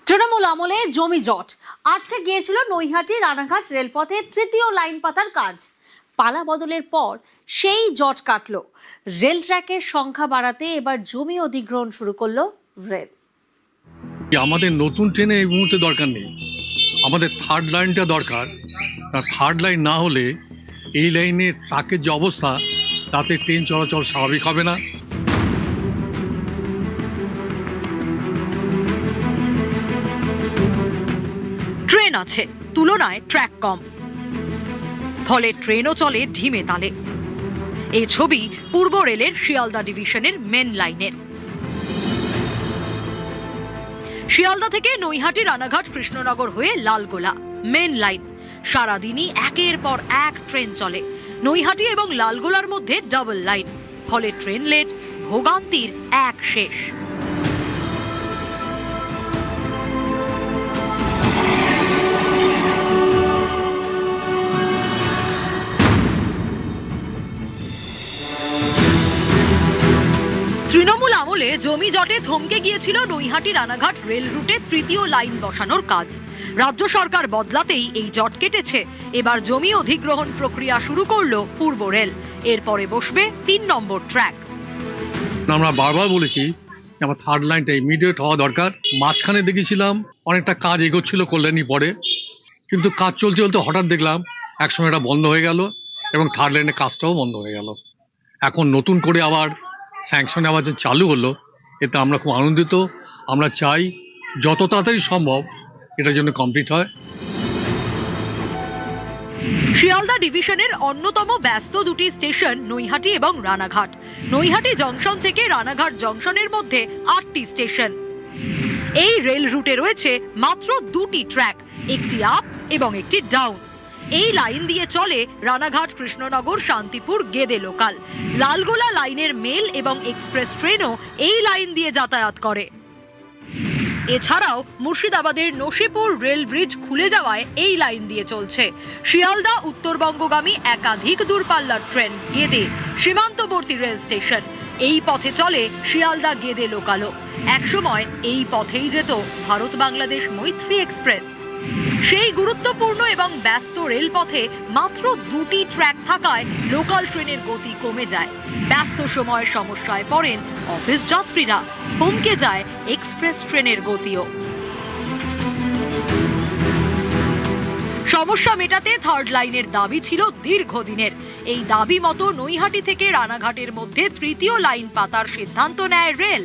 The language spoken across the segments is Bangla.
তৃণমূল আমলে জমি জট আটকে গিয়েছিল নৈহাটি রানাঘাট রেলপথে তৃতীয় লাইন পাতার কাজ। পালা বদলের পর সেই জট কাটলো। রেল ট্র্যাকের সংখ্যা বাড়াতে এবার জমি অধিগ্রহণ শুরু করলো রেল। আমাদের নতুন ট্রেনে এই মুহূর্তে দরকার নেই, আমাদের থার্ড লাইনটা দরকার। থার্ড লাইন না হলে এই লাইনে ট্রাকের যে অবস্থা তাতে ট্রেন চলাচল স্বাভাবিক হবে না। ট্রেন আছে, তুলনায় ট্র্যাক কম, ফলে ট্রেনও চলে ঢিমে তালে। এই ছবি পূর্ব রেলের শিয়ালদা ডিভিশনের মেন লাইনের। শিয়ালদা থেকে নৈহাটি রানাঘাট কৃষ্ণনগর হয়ে লালগোলা মেন লাইন। সারাদিনই একের পর এক ট্রেন চলে। নৈহাটি এবং লালগোলার মধ্যে ডাবল লাইন, ফলে ট্রেন লেট, ভোগান্তির এক শেষ। তৃণমূল আমলে জমি জটে থমকে গিয়েছিল নৈহাটি রানাঘাট রেল রুটে তৃতীয় লাইন বসানোর কাজ। রাজ্য সরকার বদলাতেই এই জট কেটেছে। এবার জমি অধিগ্রহণ প্রক্রিয়া শুরু করলো পূর্ব রেল। এরপরে বসবে ৩ নম্বর ট্র্যাক। আমরা বারবার বলেছি আমার থার্ড লাইনটা ইমিডিয়েট হওয়া দরকার। মাঝখানে দেখেছিলাম অনেকটা কাজ এগোচ্ছিল কল্যাণী পরে, কিন্তু কাজ চলতে চলতে হঠাৎ দেখলাম একসময় এটা বন্ধ হয়ে গেল এবং থার্ড লাইনের কাজটাও বন্ধ হয়ে গেল। এখন নতুন করে আবার স্যাংশন আবার যে চালু হলো, এতে আমরা খুব আনন্দিত। আমরা চাই যত তাড়াতাড়ি সম্ভব এটার জন্য কমপ্লিট হয়। শিয়ালদা ডিভিশনের অন্যতম ব্যস্ত দুটি স্টেশন নৈহাটি এবং রানাঘাট। নৈহাটি জংশন থেকে রানাঘাট জংশনের মধ্যে 8টি স্টেশন। এই রেল রুটে রয়েছে মাত্র 2টি ট্র্যাক, একটি আপ এবং একটি ডাউন। এই লাইন দিয়ে চলে রানাঘাট কৃষ্ণনগর শান্তিপুর গেদে লোকাল। লালগোলা লাইনের মেল এবং এক্সপ্রেস ট্রেনও এই লাইন দিয়ে যাতায়াত করে। এছাড়াও মুর্শিদাবাদের নসিপুর রেল ব্রিজ খুলে যাওয়ায় এই লাইন দিয়ে চলছে। শিয়ালদা উত্তরবঙ্গগামী একাধিক দূরপাল্লার ট্রেন গেদে সীমান্তবর্তী রেল স্টেশন। এই পথে চলে শিয়ালদা গেদে লোকালও। একসময় এই পথেই যেত ভারত বাংলাদেশ মৈত্রী এক্সপ্রেস। সেই গুরুত্বপূর্ণ এবং ব্যস্ত রেলপথে মাত্র 2টি ট্র্যাক থাকায় লোকাল ট্রেনের গতি কমে যায়। ব্যস্ত সময় সমস্যায় পড়েন অফিস যাত্রীরা, থমকে যায় এক্সপ্রেস ট্রেনের গতিও। সমস্যা মেটাতে থার্ড লাইনের দাবি ছিল দীর্ঘদিনের। এই দাবি মতো নৈহাটি থেকে রানাঘাটের মধ্যে তৃতীয় লাইন পাতার সিদ্ধান্ত নেয় রেল,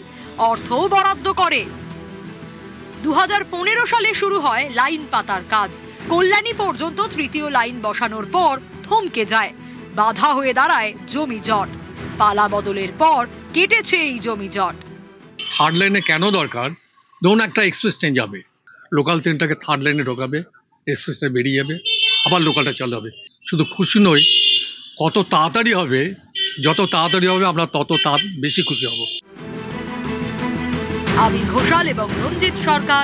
অর্থও বরাদ্দ করে। 2015 সালে শুরু হয় লাইন পাতার কাজ। কল্যাণী পর্যন্ত তৃতীয় লাইন বসানোর পর থমকে যায়। বাধা হয়ে দাঁড়ায় জমি জট। পালা বদলের পর কেটেছে এই জমি জট। থার্ড লাইনে কেন দরকার? ধরুন একটা এক্সপ্রেস ট্রেন যাবে, লোকাল ট্রেনটাকে থার্ড লাইনে ঢোকাবে, এক্সপ্রেসে বেরিয়ে যাবে, আবার লোকালটা চালু হবে। শুধু খুশি নই, কত তাড়াতাড়ি হবে, যত তাড়াতাড়ি হবে আমরা তত বেশি খুশি হব। আবির ঘোষাল এবং রঞ্জিত সরকার।